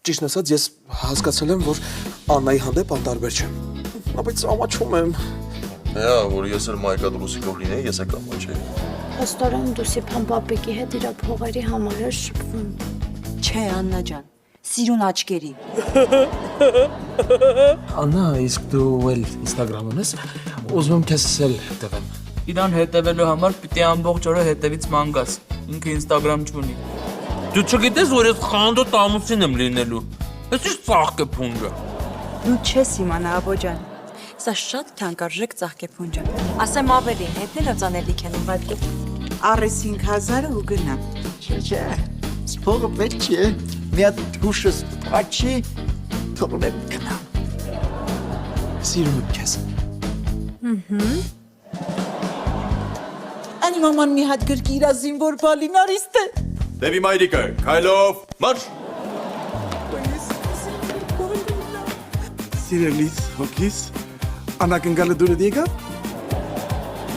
ճիշտն ասած, ես հասկացել եմ, որ Աննայի հանդեպ անտարբեր չեմ։ Բայց ամաչում եմ։ Հա, որ ես էլ Մայկա Դրուսիկով լինեի, ես եկամ ոչ էի։ Հստորեն Դուսիփան պապիկի հետ իր փողերի համար էր շփվում։ Չէ, Աննա ջան, սիրուն աչքերի։ Աննա, իսկ դու էլ Instagram ունես, ուզում եմ քեզ էլ հետևեմ։ Իրան հետևելու համար պիտի ամբողջ օրը հետևից ման գաս։ Ինքը Instagram չունի։ Դու չգիտես, որ ես խանդոտ ամուսին եմ լինելու։ Ես ինչ ծաղկ է փունջը։ Դու չես իմանա, աբո ջան։ Սա շատ թանկարժեք ծաղկեփունջ է։ Ասեմ ավելին, հետն էլ ծանելիք են ուղղակի։ Առես 5000 ու գնա։ Չէ, սփողը պետք է, մի հատ հուշս աչի, թողնեմ գնա։ Սիրում եմ քեզ։ Անի մաման մի հատ գրկի իրա զինվոր բալինարիստ է։ Դեպի մայրիկը, քայլով, մարշ։ Սիրելիս, հոգիս, անակնկալը դուրը դիգա։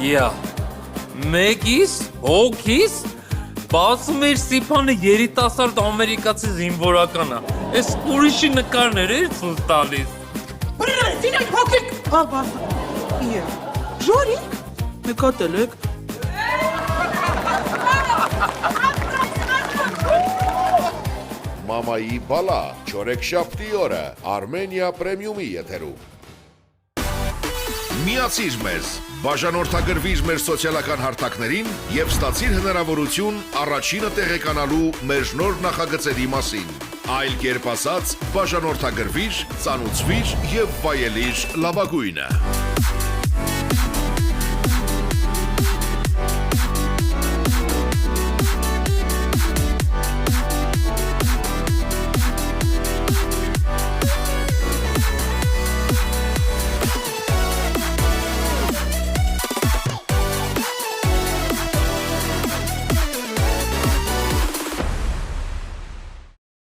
Յա։ Մեկիս, հոգիս, բացում էր Սիփանը երիտասարդ ամերիկացի զինվորական է։ Այս ուրիշի նկարներ էր ցույց տալիս։ Սիրել հոգիկ։ Աբա։ Իե։ Ժորիկ։ Նկատել եք։ Մամայի բալա, չորեքշաբթի օրը Armenia Premium-ի եթերում։ Միացիր մեզ, բաժանորդագրվիր մեր սոցիալական հարթակներին եւ ստացիր հնարավորություն առաջինը տեղեկանալու մեր նոր նախագծերի մասին։ Այլ կերպ ասած, բաժանորդագրվիր, ծանուցվիր եւ վայելիր լավագույնը։